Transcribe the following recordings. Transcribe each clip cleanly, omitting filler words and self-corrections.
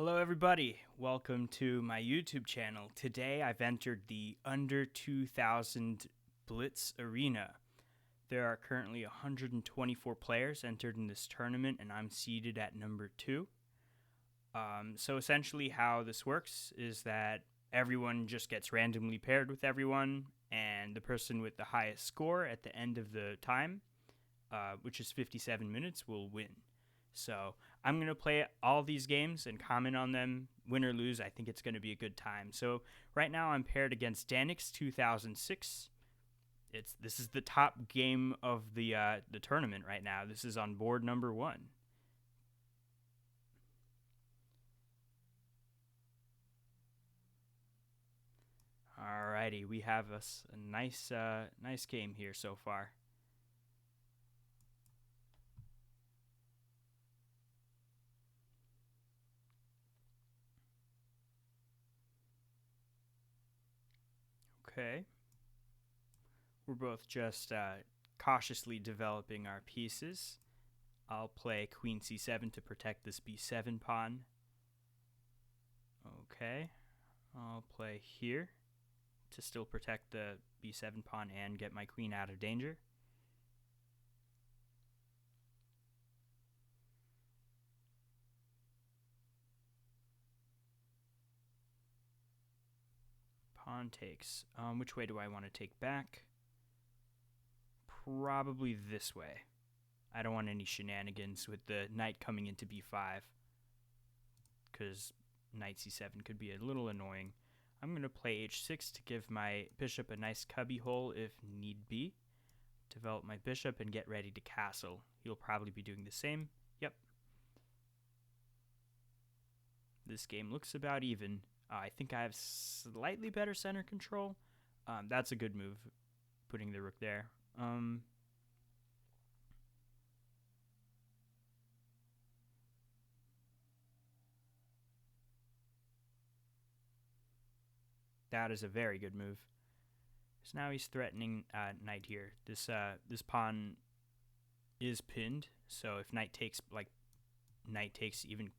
Hello, everybody. Welcome to my YouTube channel. Today, I've entered the under 2000 Blitz Arena. There are currently 124 players entered in this tournament, and I'm seeded at number 2. So essentially, how this works is that everyone just gets randomly paired with everyone, and the person with the highest score at the end of the time, which is 57 minutes, will win. So I'm going to play all these games and comment on them, win or lose. I think it's going to be a good time. So right now I'm paired against Danix 2006. This is the top game of the tournament right now. This is on board number 1. Alrighty, we have a nice game here so far. Okay. We're both just cautiously developing our pieces. I'll play Queen C7 to protect this B7 pawn. Okay. I'll play here to still protect the B7 pawn and get my queen out of danger. Pawn takes. Which way do I want to take back? Probably this way. I don't want any shenanigans with the knight coming into b5, because knight c7 could be a little annoying. I'm going to play h6 to give my bishop a nice cubby hole if need be. Develop my bishop and get ready to castle. He'll probably be doing the same. Yep. This game looks about even. I think I have slightly better center control. That's a good move, putting the rook there. That is a very good move. So now he's threatening knight here. This pawn is pinned, so if knight takes, even,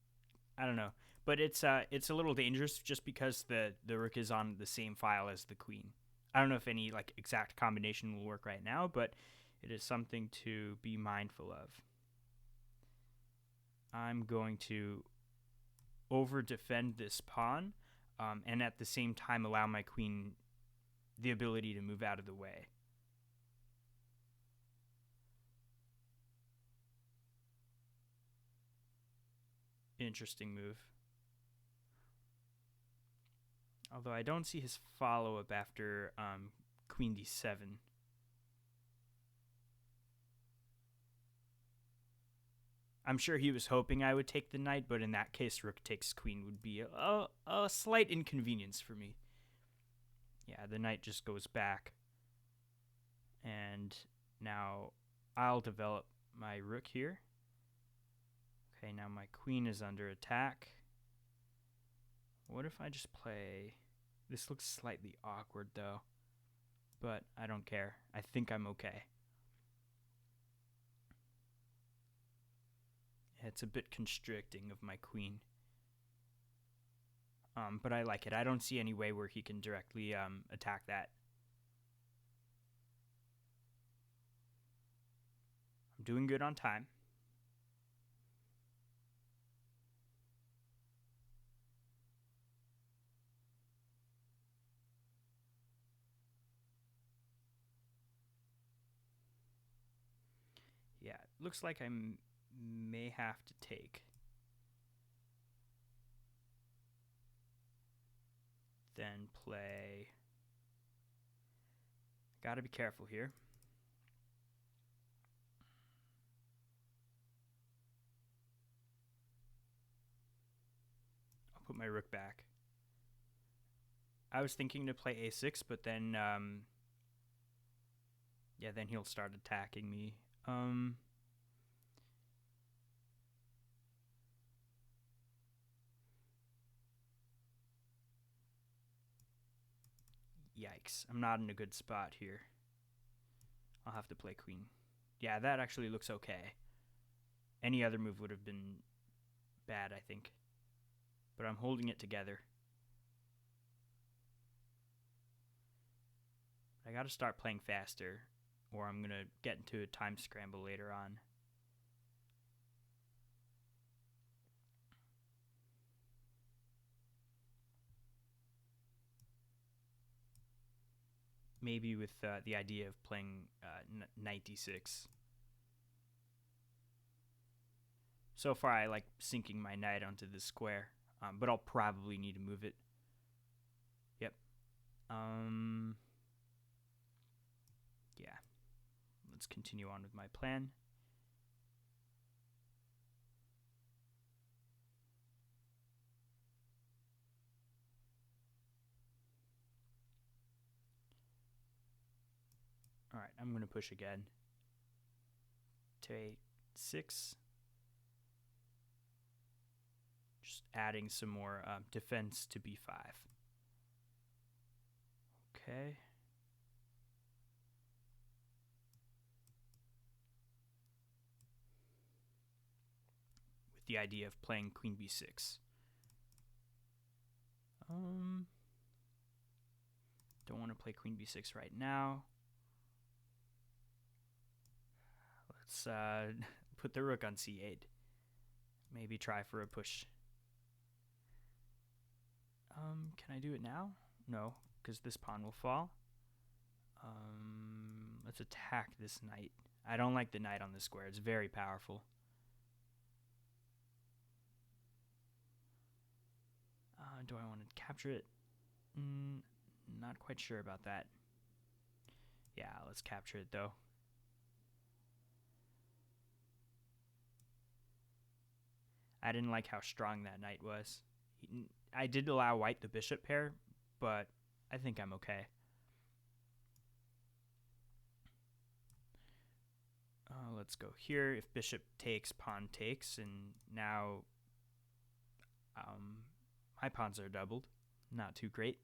I don't know. But it's a little dangerous just because the rook is on the same file as the queen. I don't know if any exact combination will work right now, but it is something to be mindful of. I'm going to over defend this pawn, and at the same time allow my queen the ability to move out of the way. Interesting move. Although I don't see his follow-up after queen d7. I'm sure he was hoping I would take the knight, but in that case, rook takes queen would be a slight inconvenience for me. Yeah, the knight just goes back. And now I'll develop my rook here. Okay, now my queen is under attack. What if I just play... This looks slightly awkward, though. But I don't care. I think I'm okay. It's a bit constricting of my queen. But I like it. I don't see any way where he can directly attack that. I'm doing good on time. Yeah, it looks like I may have to take. Then play. Gotta be careful here. I'll put my rook back. I was thinking to play a6, but then, yeah, then he'll start attacking me. Yikes, I'm not in a good spot here. I'll have to play queen. Yeah, that actually looks okay. Any other move would have been bad, I think. but I'm holding it together. I gotta start playing faster, or I'm gonna get into a time scramble later on. Maybe with the idea of playing knight d6. So far, I like sinking my knight onto the square, but I'll probably need to move it. Yep. Yeah. Let's continue on with my plan. All right, I'm going to push again to a6. Just adding some more defense to b5. Okay. With the idea of playing queen b6. Don't want to play queen b6 right now. Let's put the rook on c8. Maybe try for a push. Can I do it now? No, because this pawn will fall. Let's attack this knight. I don't like the knight on this square. It's very powerful. Do I want to capture it? Not quite sure about that. Yeah, let's capture it though. I didn't like how strong that knight was. I did allow white the bishop pair, but I think I'm okay. Let's go here. If bishop takes, pawn takes, and now my pawns are doubled. Not too great.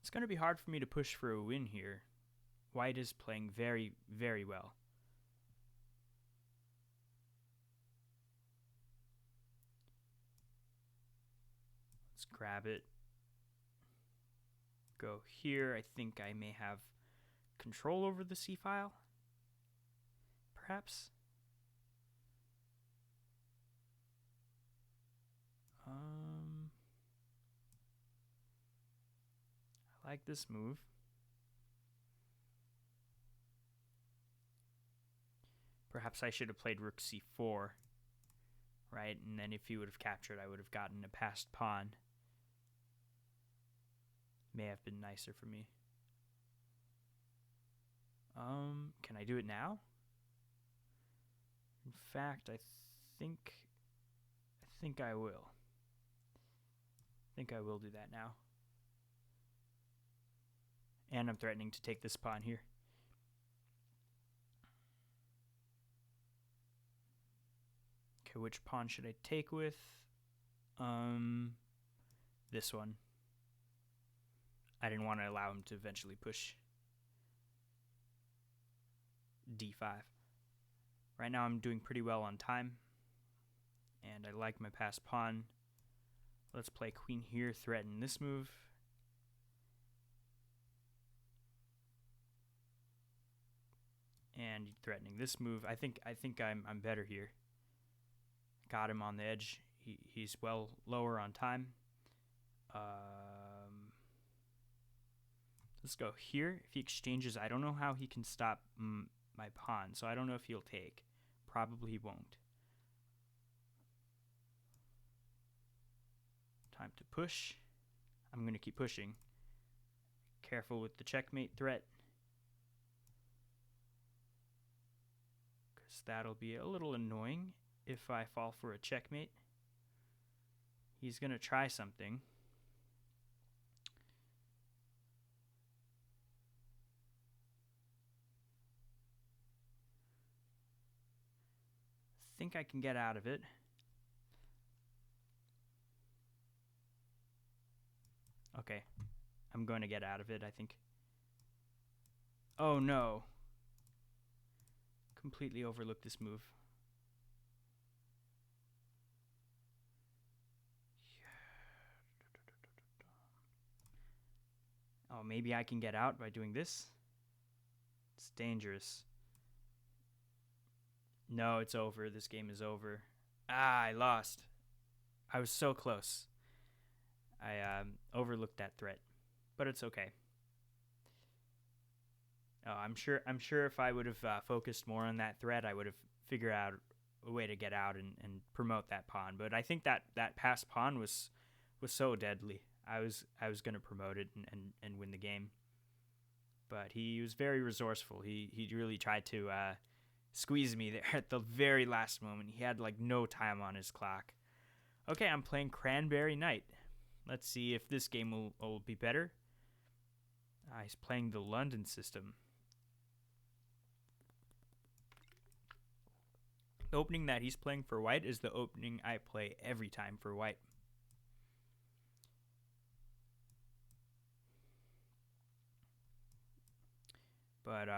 It's going to be hard for me to push for a win here. White is playing very, very well. Let's grab it. Go here. I think I may have control over the c file. Perhaps. I like this move. Perhaps I should have played rook c4, right? And then if he would have captured, I would have gotten a passed pawn. May have been nicer for me. Can I do it now? In fact, I think I will. I think I will do that now. And I'm threatening to take this pawn here. Okay, which pawn should I take with? This one. I didn't want to allow him to eventually push d5. Right now I'm doing pretty well on time, and I like my passed pawn. Let's play queen here, threaten this move. And threatening this move. I think I'm better here. Got him on the edge. He's well lower on time. Let's go here. If he exchanges, I don't know how he can stop my pawn, so I don't know if he'll take. Probably he won't. Time to push. I'm going to keep pushing. Careful with the checkmate threat, because that'll be a little annoying if I fall for a checkmate. He's going to try something. I think I can get out of it. Okay. I'm going to get out of it, I think. Oh, no. Completely overlooked this move. Oh, maybe I can get out by doing this? It's dangerous. No, it's over. This game is over. Ah, I lost. I was so close. I overlooked that threat, but it's okay. Oh, I'm sure if I would have focused more on that threat, I would have figured out a way to get out and promote that pawn. But I think that passed pawn was so deadly. I was gonna promote it and win the game. But he was very resourceful. He really tried to squeeze me there at the very last moment. He had like no time on his clock. Okay, I'm playing Cranberry Knight. Let's see if this game will be better. He's playing the London system. The opening that he's playing for white is the opening I play every time for white. But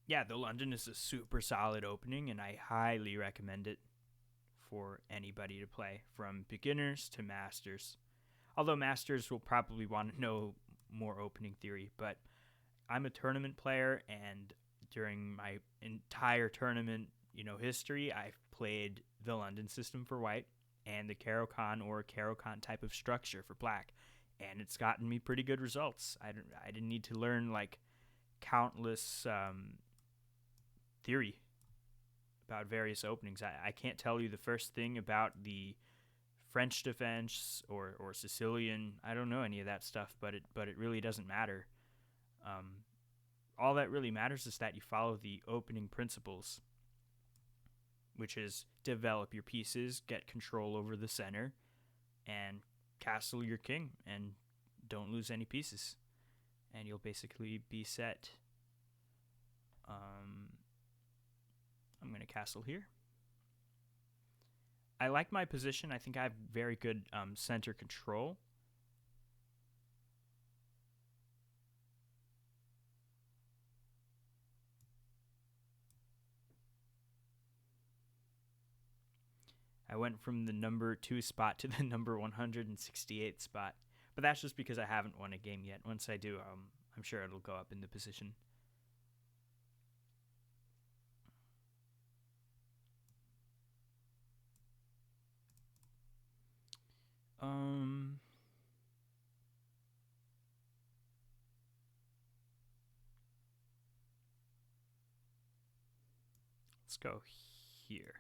yeah, the London is a super solid opening, and I highly recommend it for anybody to play, from beginners to masters. Although masters will probably want to know more opening theory, but I'm a tournament player, and during my entire tournament, history, I've played the London system for white and the Caro-Kann or Caro-Kann type of structure for black, and it's gotten me pretty good results. I didn't need to learn like countless theory about various openings. I can't tell you the first thing about the French defense or Sicilian. I don't know any of that stuff, but it really doesn't matter. All that really matters is that you follow the opening principles, which is develop your pieces, get control over the center, and castle your king, and don't lose any pieces, and you'll basically be set. I'm going to castle here. I like my position. I think I have very good center control. I went from the number 2 spot to the number 168 spot. But that's just because I haven't won a game yet. Once I do, I'm sure it'll go up in the position. Let's go here.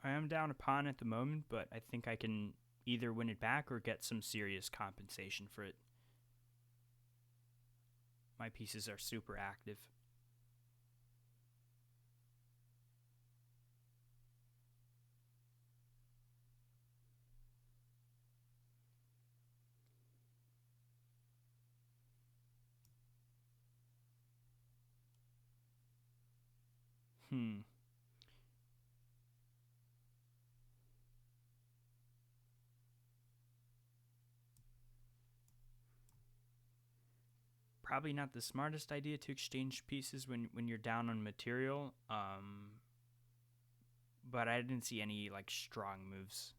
I am down a pawn at the moment, but I think I can either win it back or get some serious compensation for it. My pieces are super active. Probably not the smartest idea to exchange pieces when you're down on material. But I didn't see any like strong moves.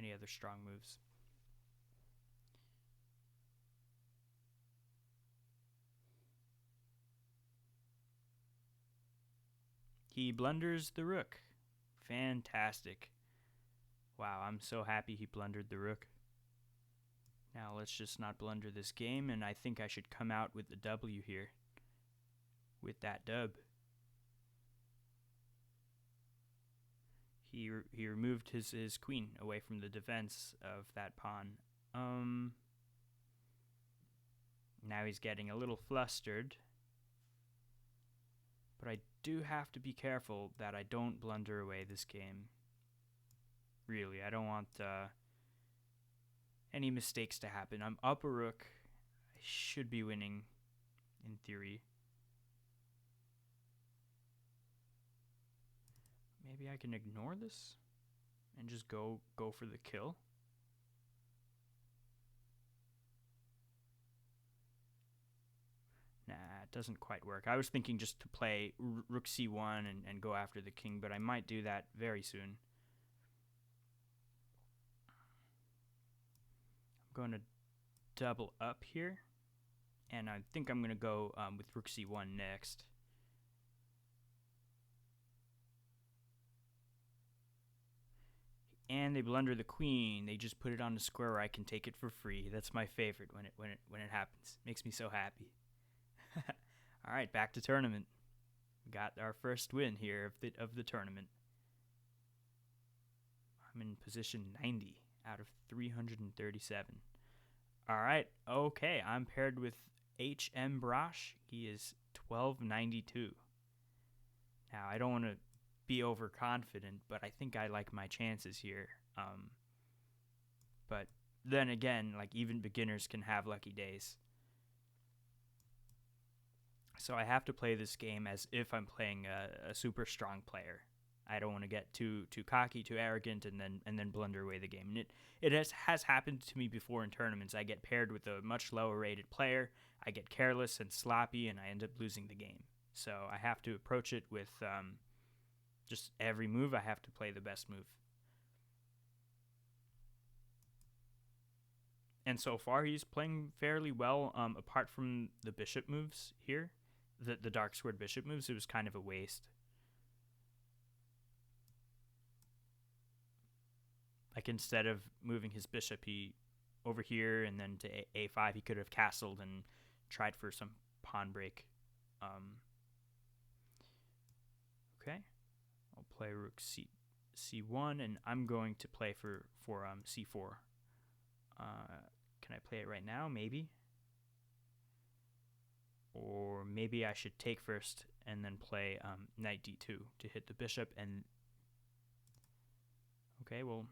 Any other strong moves? He blunders the rook. Fantastic. Wow, I'm so happy he blundered the rook. Now let's just not blunder this game, and I think I should come out with the W here. With that dub. he removed his queen away from the defense of that pawn. Now he's getting a little flustered. But I do have to be careful that I don't blunder away this game. Really, I don't want any mistakes to happen. I'm up a rook. I should be winning, in theory. Maybe I can ignore this and just go for the kill. Nah, it doesn't quite work. I was thinking just to play rook c1 and go after the king, but I might do that very soon. I'm going to double up here, and I think I'm going to go with rook c1 next. And they blunder the queen. They just put it on the square where I can take it for free. That's my favorite when it happens. Makes me so happy. All right, back to tournament. We got our first win here of the tournament. I'm in position 90 out of 337. All right, okay. I'm paired with H.M. Brash. He is 1292. Now, I don't want to be overconfident, but I think I like my chances here. But then again, like, even beginners can have lucky days. So I have to play this game as if I'm playing a super strong player. I don't want to get too cocky, too arrogant, and then blunder away the game. And it has happened to me before in tournaments. I get paired with a much lower rated player. I get careless and sloppy, and I end up losing the game. So I have to approach it with just every move. I have to play the best move. And so far, he's playing fairly well. Apart from the bishop moves here, the dark squared bishop moves, it was kind of a waste. Like, instead of moving his bishop over here and then to a5, he could have castled and tried for some pawn break. Okay, I'll play rook c1, and I'm going to play for c4. Can I play it right now? Maybe. Or maybe I should take first and then play knight d2 to hit the bishop. And okay, well,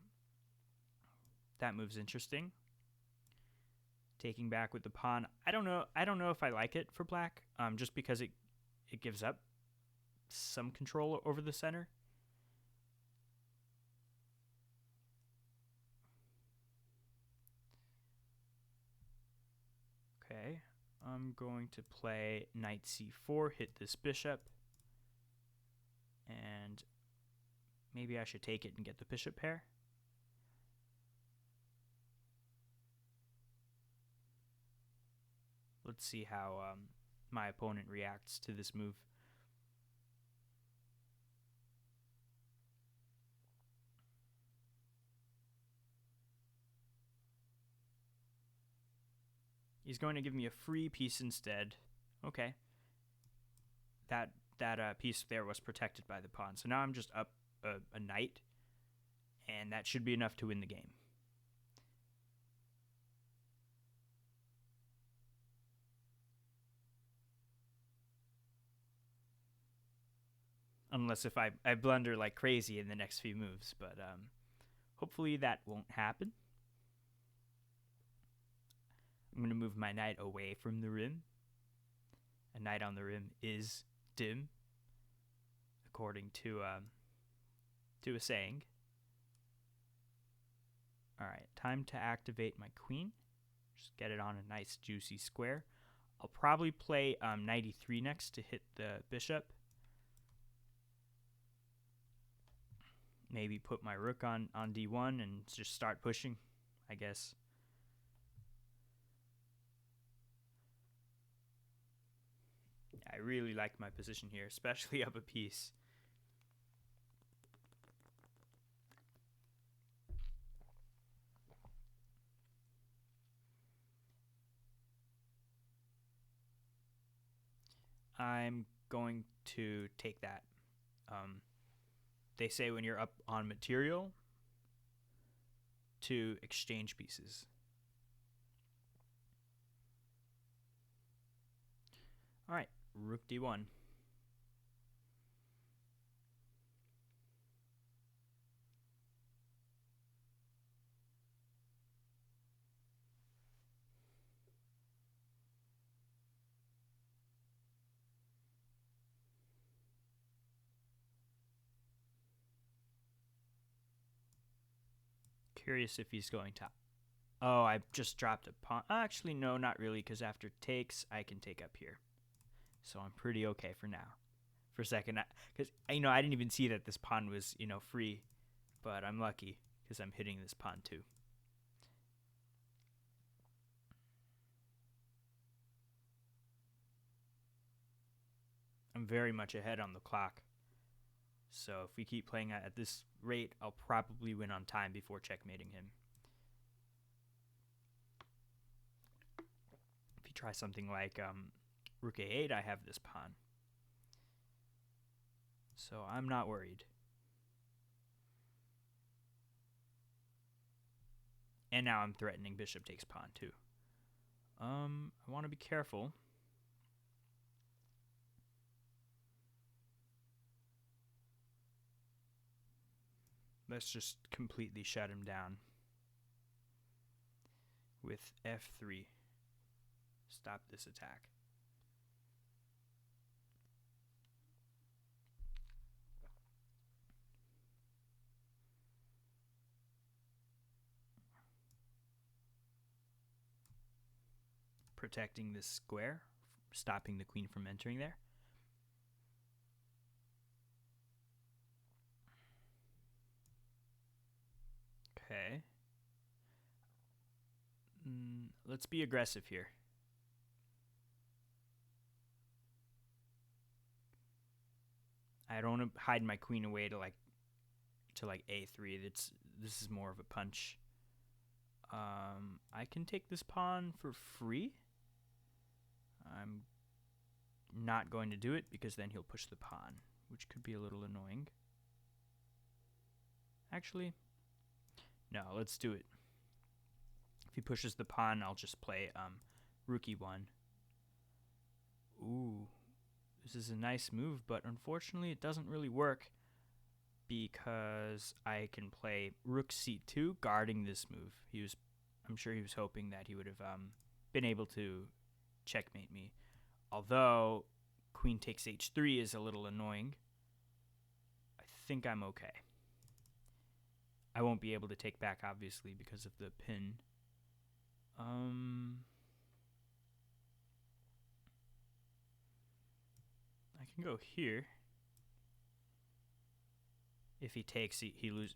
that move's interesting. Taking back with the pawn. I don't know if I like it for black. Just because it gives up some control over the center. Okay, I'm going to play knight c4, hit this bishop, and maybe I should take it and get the bishop pair. Let's see how my opponent reacts to this move. He's going to give me a free piece instead. Okay. That piece there was protected by the pawn. So now I'm just up a knight, and that should be enough to win the game. Unless if I blunder like crazy in the next few moves, but hopefully that won't happen. I'm going to move my knight away from the rim. A knight on the rim is dim, according to a saying. All right, time to activate my queen. Just get it on a nice juicy square. I'll probably play knight e3 next to hit the bishop. Maybe put my rook on d1 and just start pushing, I guess. I really like my position here, especially up a piece. I'm going to take that. they say when you're up on material to exchange pieces. All right, rook d1. Curious if he's going to. Oh, I just dropped a pawn. Actually, no, not really, because after takes, I can take up here. So I'm pretty okay for now. For a second, because I didn't even see that this pawn was free, but I'm lucky because I'm hitting this pawn too. I'm very much ahead on the clock. So if we keep playing at this rate, I'll probably win on time before checkmating him. If you try something like rook a8, I have this pawn. So I'm not worried. And now I'm threatening bishop takes pawn too. I want to be careful. Let's just completely shut him down with f3. Stop this attack. Protecting this square, stopping the queen from entering there. Okay. Let's be aggressive here. I don't want to hide my queen away to a3. This is more of a punch. I can take this pawn for free. I'm not going to do it because then he'll push the pawn, which could be a little annoying. Actually, no, let's do it. If he pushes the pawn, I'll just play rook e1. Ooh, this is a nice move, but unfortunately it doesn't really work because I can play rook c2, guarding this move. I'm sure he was hoping that he would have been able to checkmate me. Although queen takes h3 is a little annoying. I think I'm okay. I won't be able to take back, obviously, because of the pin. I can go here. If he takes, he'll lose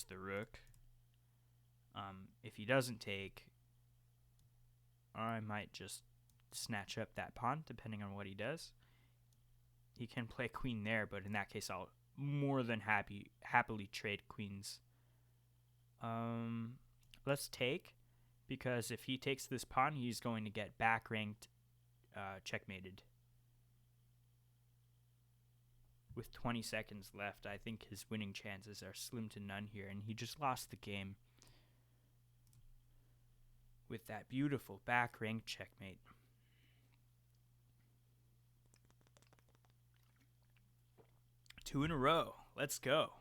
the rook. If he doesn't take, I might just snatch up that pawn, depending on what he does. He can play queen there, but in that case, I'll more than happily trade queens. Let's take, because if he takes this pawn, he's going to get back ranked, checkmated. With 20 seconds left, I think his winning chances are slim to none here, and he just lost the game with that beautiful back ranked checkmate. Two in a row. Let's go.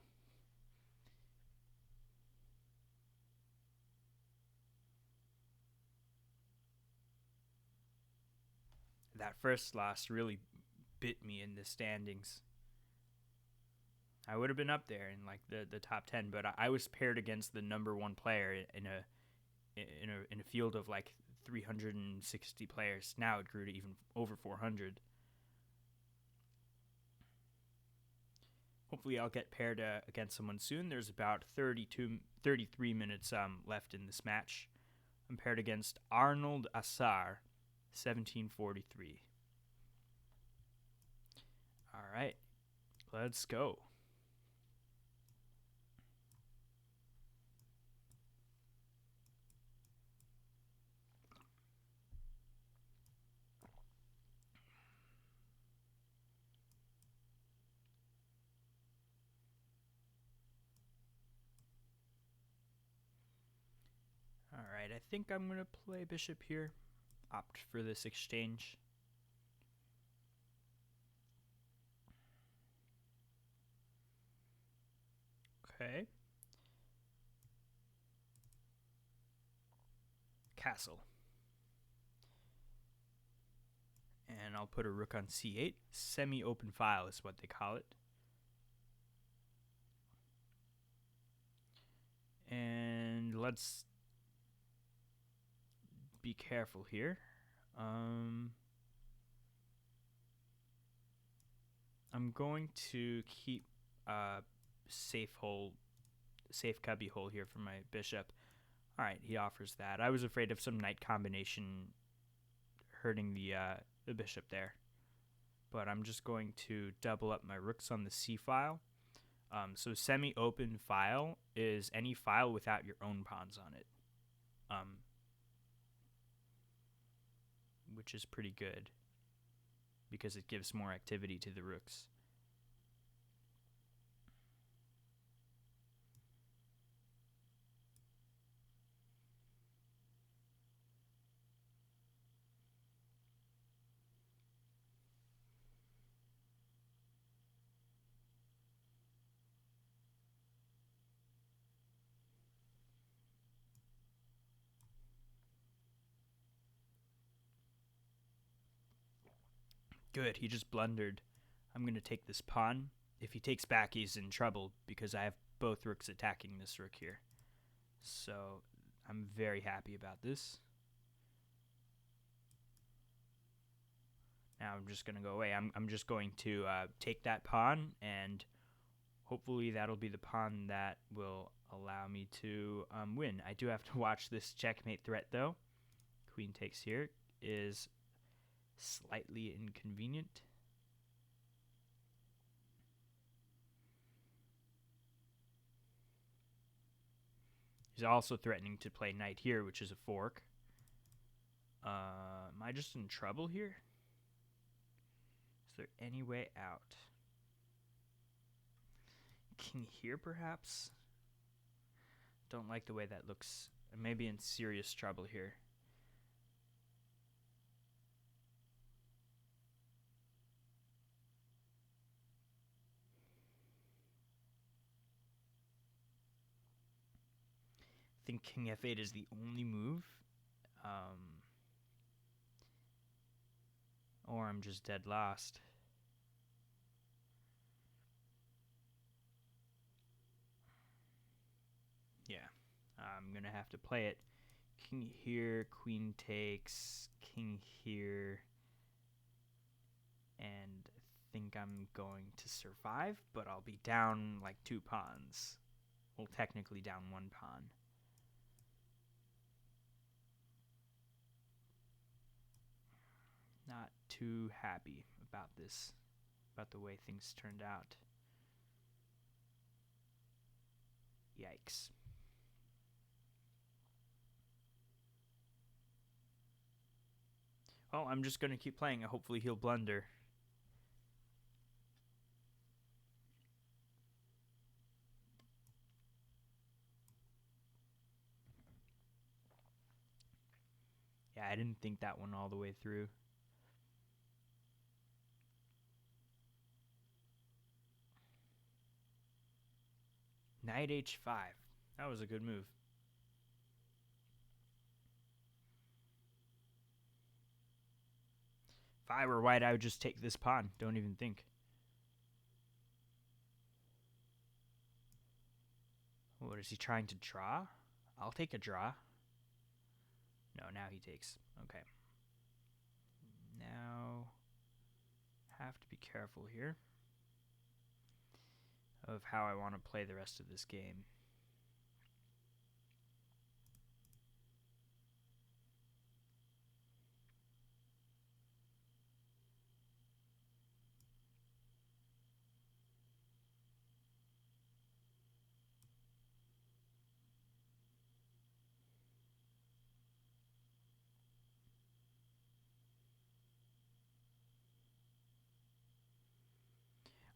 That first loss really bit me in the standings. I would have been up there in like the top 10, but I was paired against the number one player in a field of like 360 players. Now it grew to even over 400. Hopefully I'll get paired against someone soon. There's about 33 minutes left in this match. I'm paired against Arnold Assar, 1743. All right, let's go. think I'm going to play bishop here. Opt for this exchange. Okay. Castle. And I'll put a rook on c8. Semi-open file is what they call it. And let's be careful here. I'm going to keep safe cubby hole here for my bishop. All right, he offers that. I was afraid of some knight combination hurting the bishop there, but I'm just going to double up my rooks on the c file. So semi-open file is any file without your own pawns on it, which is pretty good because it gives more activity to the rooks. Good, he just blundered. I'm going to take this pawn. If he takes back, he's in trouble because I have both rooks attacking this rook here. So I'm very happy about this. Now I'm just going to go away. I'm just going to take that pawn, and hopefully that'll be the pawn that will allow me to win. I do have to watch this checkmate threat, though. Queen takes here is slightly inconvenient. He's also threatening to play knight here, which is a fork. Am I just in trouble here? Is there any way out? King here, perhaps? Don't like the way that looks. I may be in serious trouble here. I think King F8 is the only move. Or I'm just dead lost. Yeah, I'm going to have to play it. King here, queen takes, king here, and I think I'm going to survive, but I'll be down like 2 pawns. Well, technically down 1 pawn. Not too happy about this, about the way things turned out. Yikes. Well, I'm just going to keep playing. Hopefully he'll blunder. Yeah, I didn't think that one all the way through. Knight h5. That was a good move. If I were white, I would just take this pawn. Don't even think. What is he trying to draw? I'll take a draw. No, now he takes. Okay. Now, have to be careful here of how I want to play the rest of this game.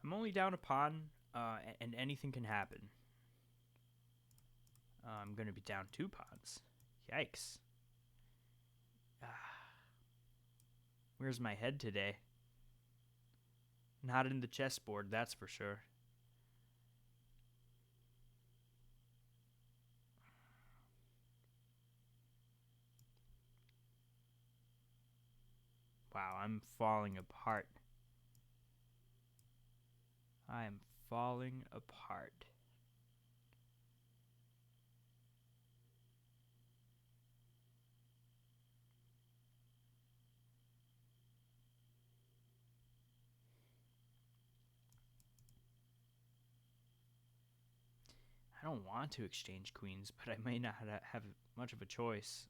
I'm only down a pawn, and anything can happen. I'm going to be down 2 pawns. Yikes. Where's my head today? Not in the chessboard, that's for sure. Wow, I'm falling apart. I am falling apart. I don't want to exchange queens, but I may not have much of a choice.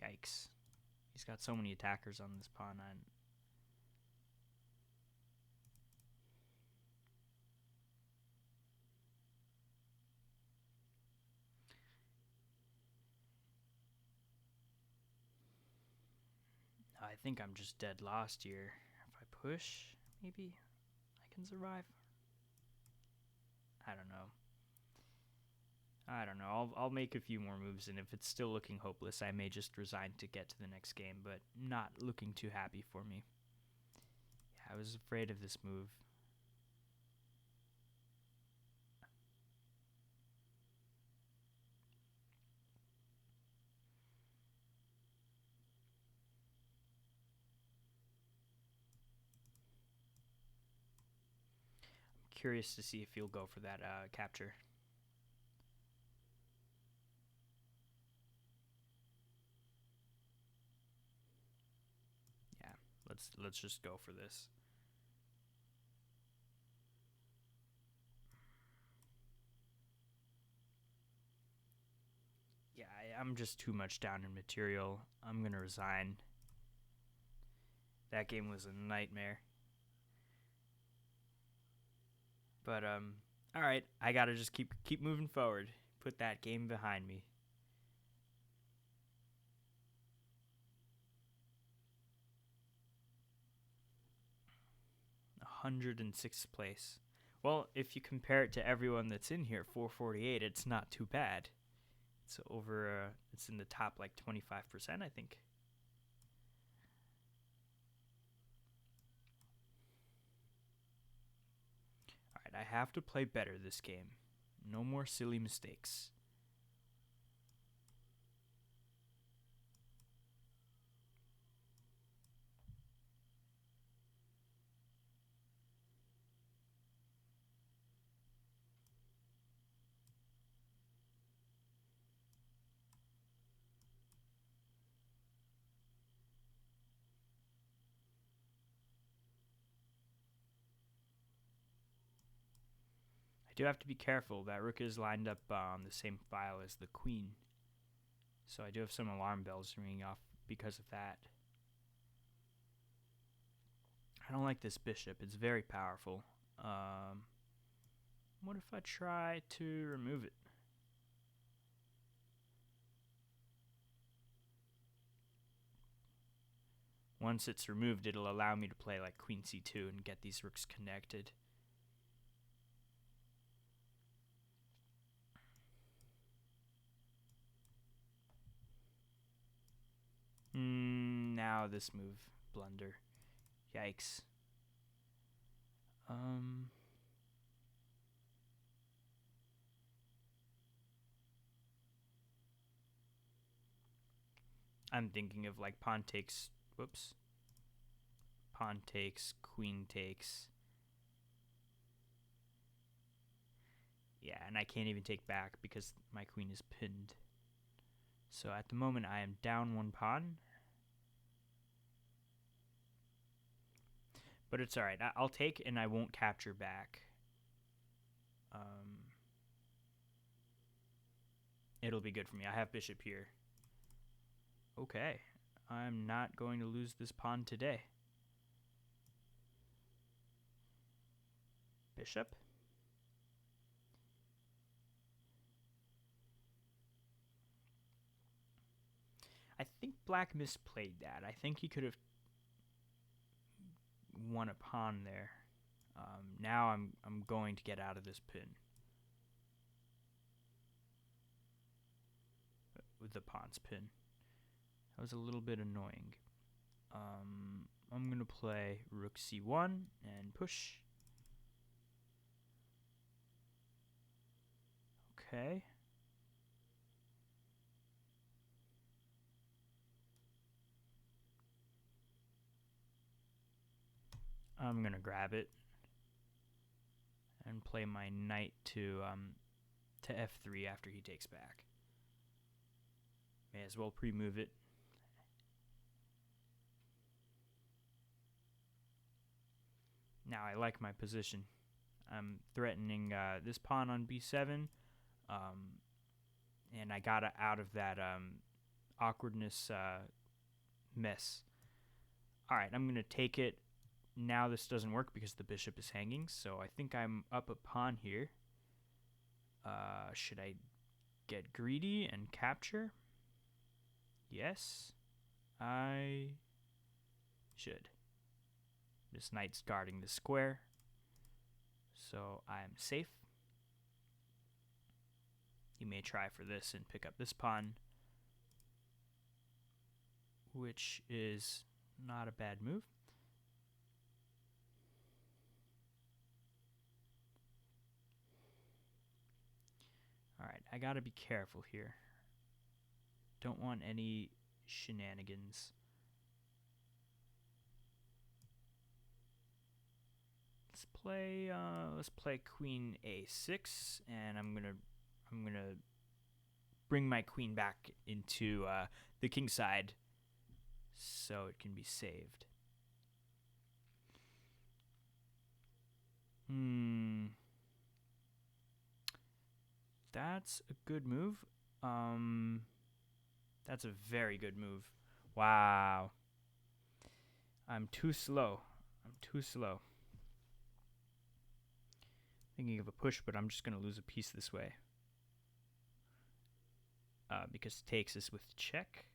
Yikes. He's got so many attackers on this pawn. I think I'm just dead lost here. If I push, maybe I can survive. I don't know. I'll make a few more moves, and if it's still looking hopeless, I may just resign to get to the next game, but not looking too happy for me. Yeah, I was afraid of this move. I'm curious to see if he'll go for that capture. Yeah, let's just go for this. Yeah, I'm just too much down in material. I'm gonna resign. That game was a nightmare. But all right, I gotta just keep moving forward. Put that game behind me. 106th place. Well, if you compare it to everyone that's in here, 448, it's not too bad. It's over. It's in the top like 25%, I think. All right, I have to play better this game. No more silly mistakes. I do have to be careful. That rook is lined up on the same file as the queen. So I do have some alarm bells ringing off because of that. I don't like this bishop. It's very powerful. What if I try to remove it? Once it's removed, it'll allow me to play like queen c2 and get these rooks connected. Now this move, blunder. Yikes. I'm thinking of like pawn takes, whoops. Pawn takes, queen takes. Yeah, and I can't even take back because my queen is pinned. So at the moment I am down one pawn. But it's alright. I'll take and I won't capture back. It'll be good for me. I have bishop here. Okay. I'm not going to lose this pawn today. Bishop. I think black misplayed that. I think he could have won a pawn there. Now I'm going to get out of this pin. with the pawn's pin. That was a little bit annoying. I'm going to play rook c1 and push. Okay. I'm going to grab it and play my knight to f3 after he takes back. May as well pre-move it. Now I like my position. I'm threatening this pawn on b7, and I got out of that awkwardness mess. Alright, I'm going to take it. Now this doesn't work because the bishop is hanging, so I think I'm up a pawn here. Should I get greedy and capture? Yes, I should. This knight's guarding the square, so I'm safe. He may try for this and pick up this pawn, which is not a bad move. Alright, I gotta be careful here. Don't want any shenanigans. Let's play queen a6, and I'm gonna bring my queen back into the king side so it can be saved. That's a good move. That's a very good move. Wow. I'm too slow. Thinking of a push, but I'm just going to lose a piece this way. Because takes is with check.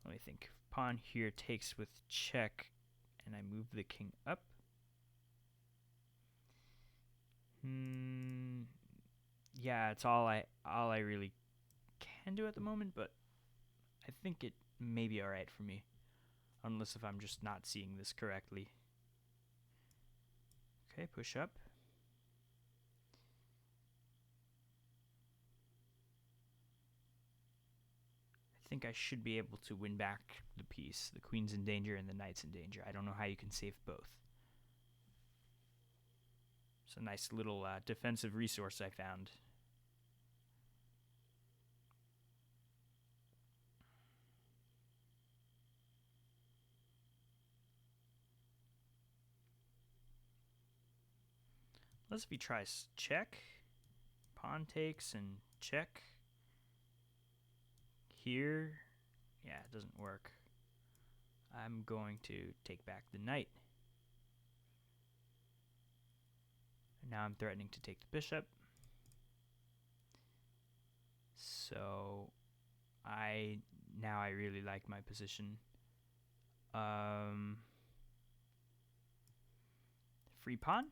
Let me think. Pawn here takes with check, and I move the king up. Yeah, it's all I really can do at the moment, but I think it may be alright for me. Unless if I'm just not seeing this correctly. Okay, push up. I think I should be able to win back the piece. The queen's in danger and the knight's in danger. I don't know how you can save both. It's a nice little defensive resource I found. Let's if he tries check. Pawn takes and check. Here, yeah, it doesn't work. I'm going to take back the knight. And now I'm threatening to take the bishop. So I really like my position. Free pawn.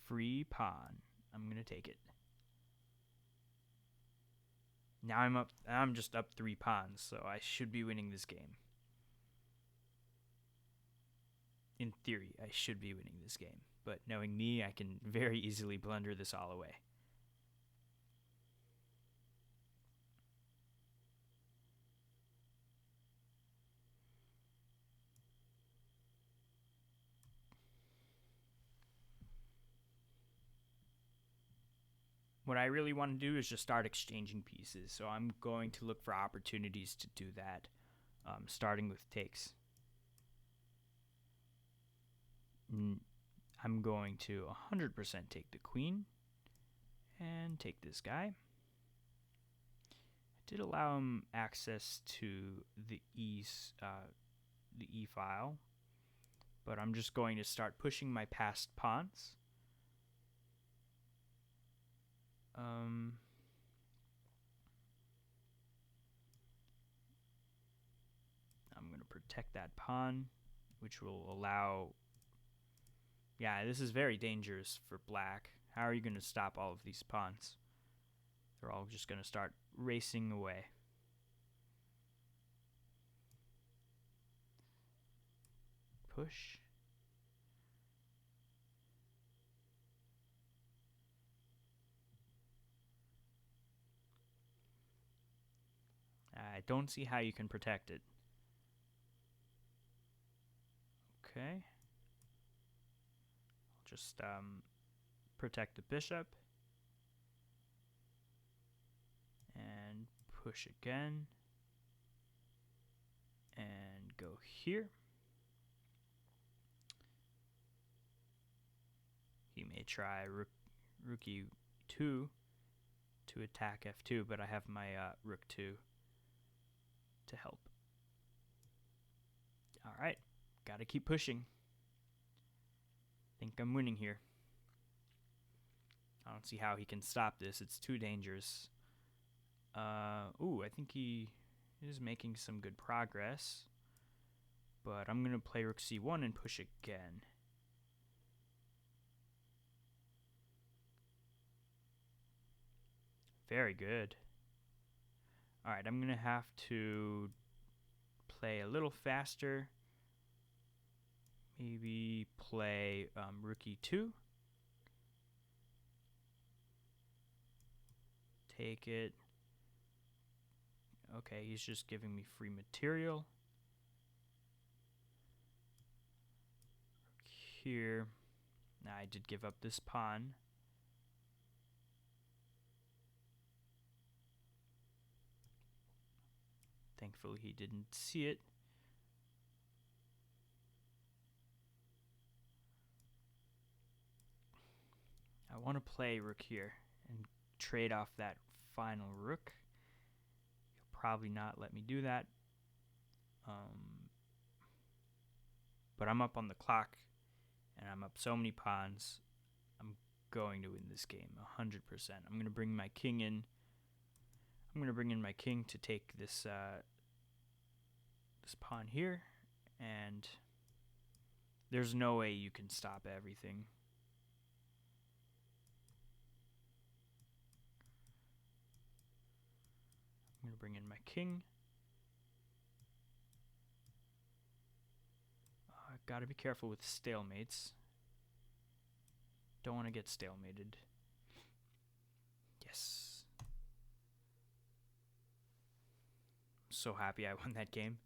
Free pawn. I'm gonna take it. Now I'm just up 3 pawns, so I should be winning this game. In theory, I should be winning this game, but knowing me, I can very easily blunder this all away. What I really want to do is just start exchanging pieces, so I'm going to look for opportunities to do that, starting with takes. I'm going to 100% take the queen and take this guy. I did allow him access to the E file, but I'm just going to start pushing my passed pawns. I'm going to protect that pawn, which will allow... Yeah, this is very dangerous for black, How are you going to stop all of these pawns? They're all just going to start racing away. Push. I don't see how you can protect it. Okay. I'll just protect the bishop. And push again. And go here. He may try rook e2 to attack f2, but I have my rook 2 to help. Alright, gotta keep pushing. Think I'm winning here. I don't see how he can stop this. It's too dangerous. Ooh, I think he is making some good progress. But I'm going to play rook c1 and push again. Very good. Alright, I'm going to have to play a little faster. Maybe play rook e2. Take it. Okay, he's just giving me free material. Here. Now I did give up this pawn. Thankfully he didn't see it. I want to play rook here and trade off that final rook. He'll probably not let me do that. But I'm up on the clock, and I'm up so many pawns. I'm going to win this game 100%. I'm going to bring my king in. I'm going to bring in my king to take this this pawn here, and there's no way you can stop everything. I'm going to bring in my king. Got to be careful with stalemates. Don't want to get stalemated. Yes. I'm so happy I won that game.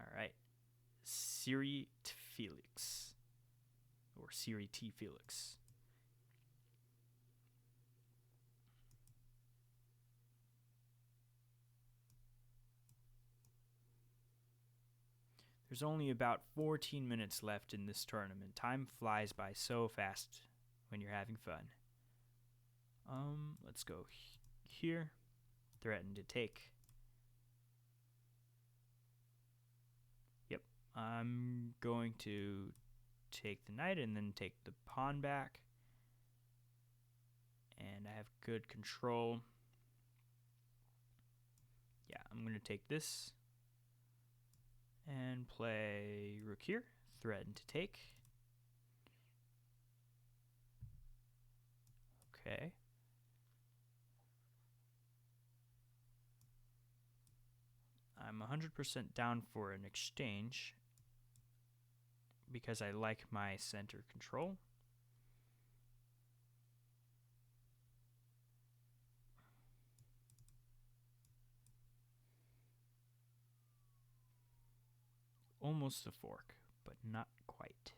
Alright. Siri T. Felix. Or Siri T. Felix. There's only about 14 minutes left in this tournament. Time flies by so fast when you're having fun. Let's go here. Threaten to take. Yep. I'm going to take the knight and then take the pawn back. And I have good control. Yeah, I'm going to take this. And play rook here, threaten to take. Okay. I'm 100% down for an exchange because I like my center control. Almost a fork, but not quite.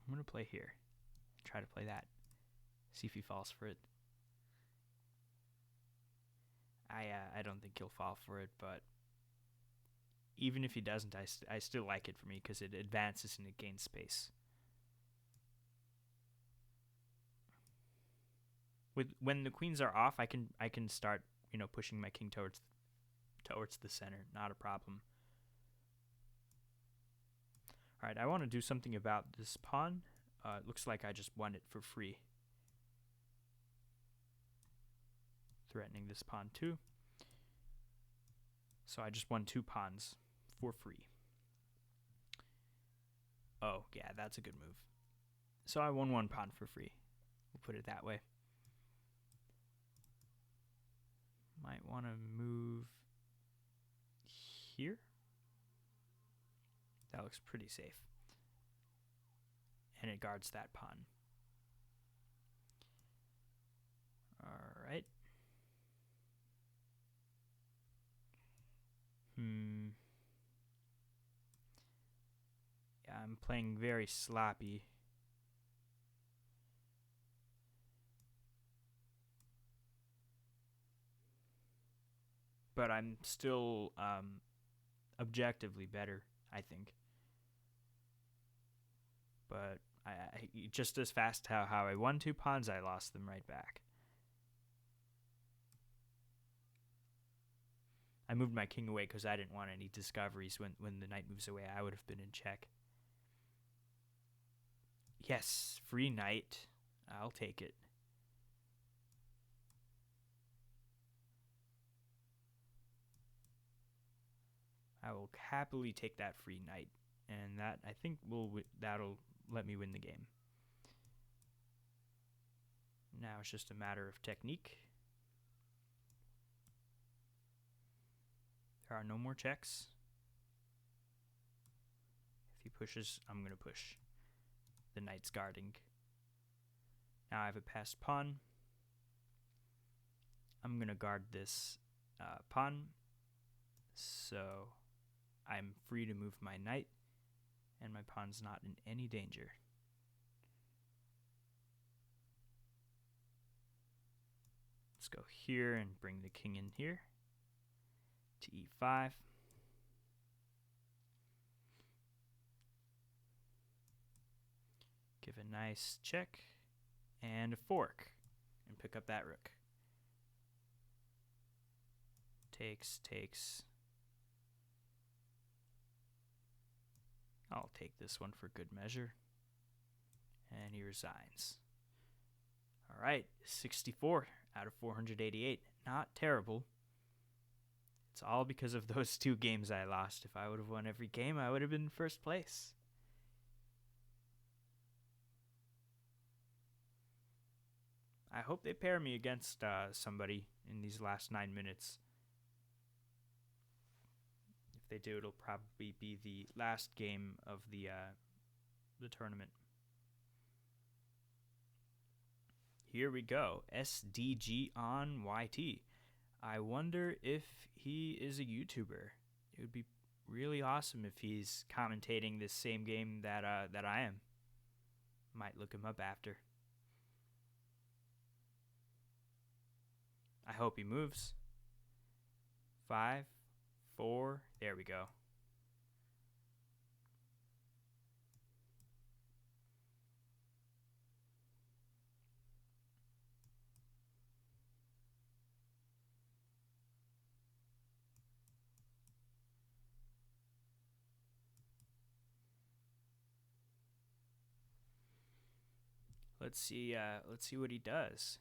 I'm going to play here. Try to play that. See if he falls for it. I don't think he'll fall for it, but even if he doesn't, I still like it for me because it advances and it gains space. When the queens are off, I can start, pushing my king towards the center. Not a problem. All right, I want to do something about this pawn. It looks like I just won it for free. Threatening this pawn too. So I just won 2 pawns for free. Oh, yeah, that's a good move. So I won 1 pawn for free. We'll put it that way. Might want to move here. That looks pretty safe. And it guards that pawn. All right. Yeah, I'm playing very sloppy. But I'm still objectively better, I think. But I just as fast how I won 2 pawns, I lost them right back. I moved my king away because I didn't want any discoveries when the knight moves away. I would have been in check. Yes, free knight. I'll take it. I will happily take that free knight, and that I think that'll let me win the game. Now it's just a matter of technique. There are no more checks. If he pushes, I'm going to push. The knight's guarding. Now I have a passed pawn. I'm going to guard this pawn. So I'm free to move my knight, and my pawn's not in any danger. Let's go here and bring the king in here to e5. Give a nice check and a fork and pick up that rook. Takes. I'll take this one for good measure. And he resigns. All right, 64 out of 488. Not terrible. It's all because of those 2 games I lost. If I would have won every game, I would have been in first place. I hope they pair me against somebody in these last 9 minutes. If they do, it'll probably be the last game of the tournament. Here we go. SDG on YT. I wonder if he is a YouTuber. It would be really awesome if he's commentating this same game that I am. Might look him up after. I hope he moves. 5, 4. There we go. Let's see what he does.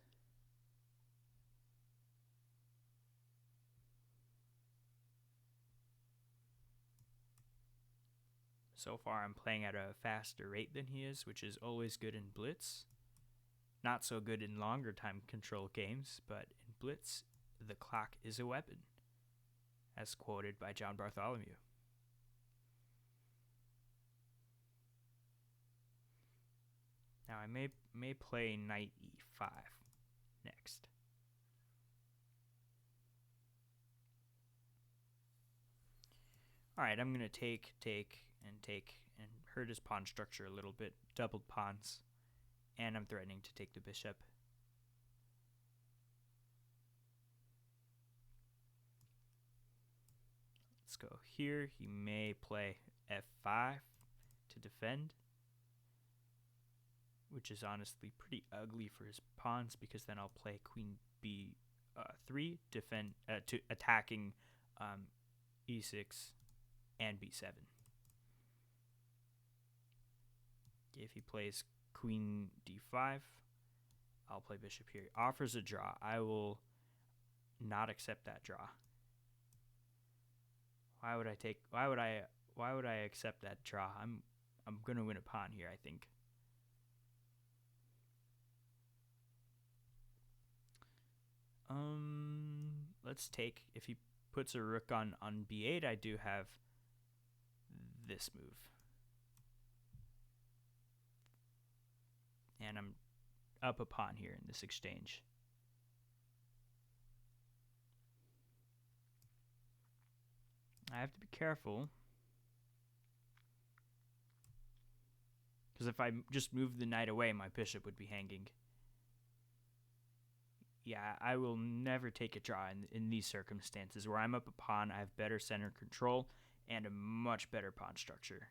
So far, I'm playing at a faster rate than he is, which is always good in Blitz. Not so good in longer time control games, but in Blitz, the clock is a weapon, as quoted by John Bartholomew. Now I may play knight e5 next. Alright, I'm going to take, and hurt his pawn structure a little bit. Doubled pawns. And I'm threatening to take the bishop. Let's go here. He may play f5 to defend, which is honestly pretty ugly for his pawns, because then I'll play queen b3 defend to attacking e6 and b7. If he plays queen d5, I'll play bishop here. He offers a draw. I will not accept that draw. Why would I take? Why would I? Why would I accept that draw? I'm gonna win a pawn here, I think. Let's take. If he puts a rook on b8, I do have this move, and I'm up a pawn here in this exchange. I have to be careful, because if I just move the knight away, my bishop would be hanging. Yeah, I will never take a draw in these circumstances. Where I'm up a pawn, I have better center control and a much better pawn structure.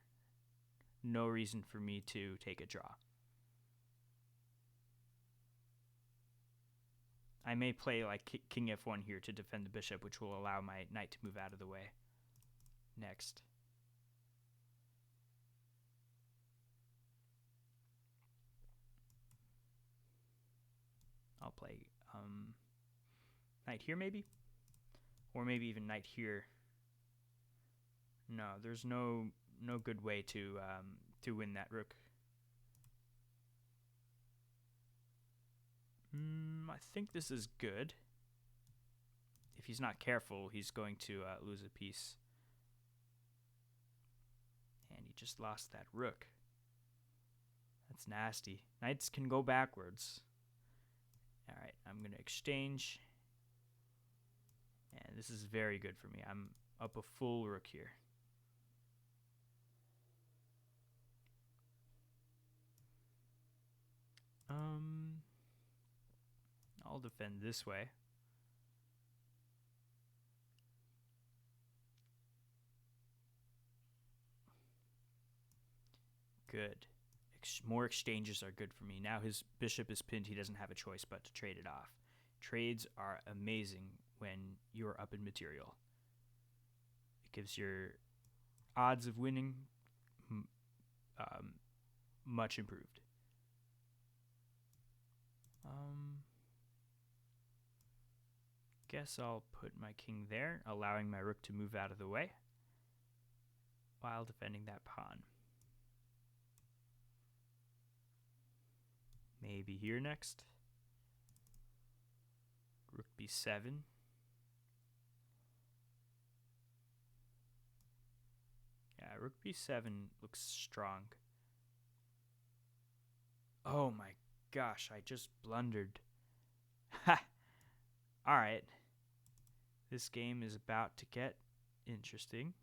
No reason for me to take a draw. I may play like king f1 here to defend the bishop, which will allow my knight to move out of the way. Next. I'll play knight here maybe? Or maybe even knight here. No, there's no good way to win that rook. I think this is good. If he's not careful, he's going to lose a piece. And he just lost that rook. That's nasty. Knights can go backwards. Alright, I'm going to exchange. And this is very good for me. I'm up a full rook here. I'll defend this way. Good. More exchanges are good for me. Now his bishop is pinned. He doesn't have a choice but to trade it off. Trades are amazing when you're up in material. It gives your odds of winning much improved. Guess I'll put my king there, allowing my rook to move out of the way while defending that pawn. Maybe here next. Rook b7. Yeah, rook b7 looks strong. Oh my gosh, I just blundered. Ha! Alright. This game is about to get interesting.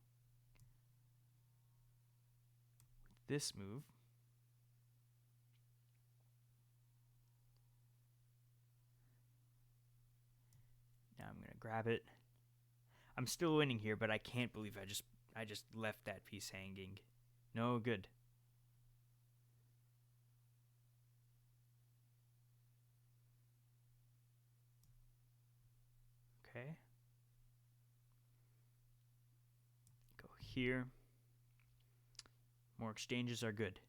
This move. Now I'm going to grab it. I'm still winning here, but I can't believe I just left that piece hanging. No good. Okay. Go here. More exchanges are good.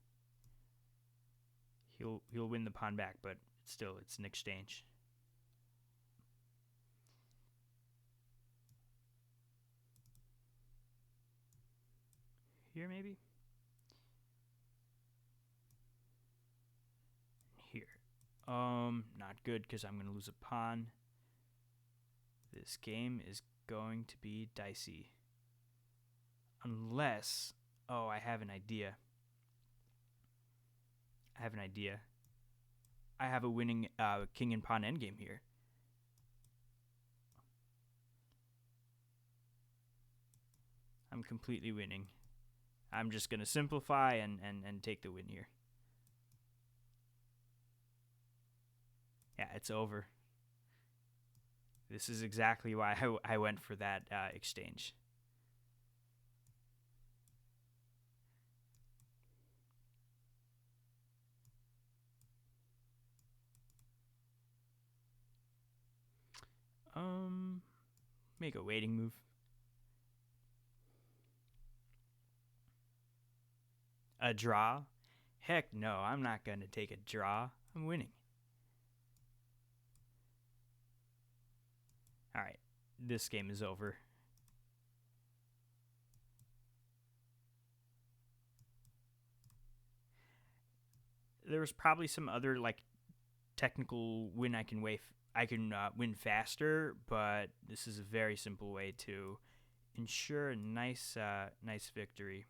He'll win the pawn back, but still it's an exchange. Here maybe? Here. Not good because I'm going to lose a pawn. This game is going to be dicey. Unless, oh, I have an idea. I have a winning king and pawn endgame here. I'm completely winning. I'm just going to simplify and take the win here. Yeah, it's over. This is exactly why I went for that exchange. Make a waiting move. A draw? Heck no, I'm not going to take a draw. I'm winning. Alright, this game is over. there was probably some other like technical win I can win faster, but this is a very simple way to ensure a nice victory.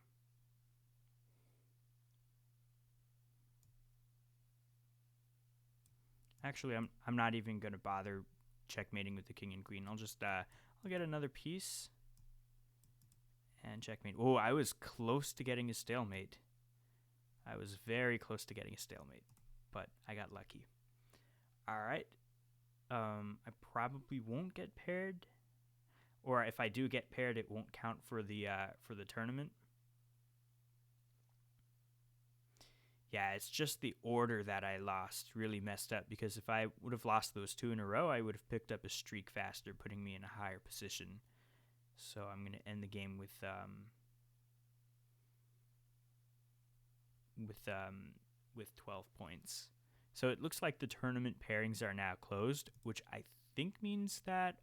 Actually, I'm not even gonna bother checkmating with the king and queen. I'll just I'll get another piece and checkmate. Oh, I was close to getting a stalemate. I was very close to getting a stalemate, but I got lucky. All right. I probably won't get paired, or if I do get paired, it won't count for the tournament. Yeah, it's just the order that I lost really messed up, because if I would have lost those 2 in a row, I would have picked up a streak faster, putting me in a higher position. So I'm going to end the game with 12 points. So it looks like the tournament pairings are now closed, which I think means that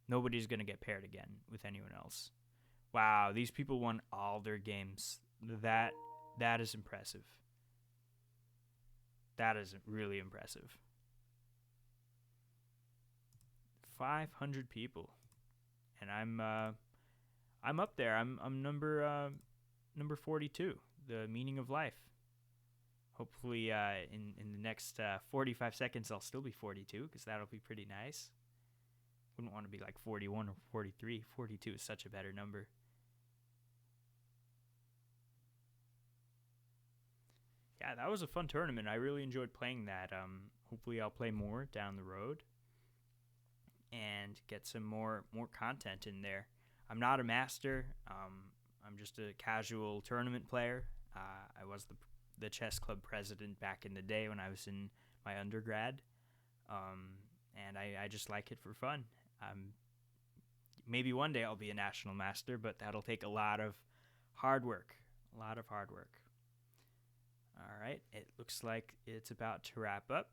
nobody's going to get paired again with anyone else. Wow, these people won all their games. That is impressive. That is really impressive. 500 people, and I'm up there. I'm number 42. The meaning of life. Hopefully, in the next 45 seconds, I'll still be 42, because that'll be pretty nice. Wouldn't want to be like 41 or 43. 42 is such a better number. Yeah, that was a fun tournament. I really enjoyed playing that. Hopefully, I'll play more down the road and get some more content in there. I'm not a master. I'm just a casual tournament player. I was the chess club president back in the day when I was in my undergrad, and I just like it for fun. Maybe one day I'll be a national master, but that'll take a lot of hard work. All right, it looks like it's about to wrap up.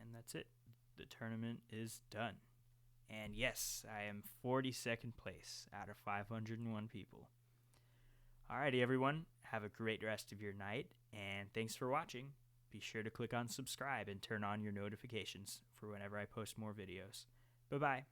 And that's it. The tournament is done. And yes, I am 42nd place out of 501 people. Alrighty, everyone. Have a great rest of your night, and thanks for watching. Be sure to click on subscribe and turn on your notifications for whenever I post more videos. Bye-bye.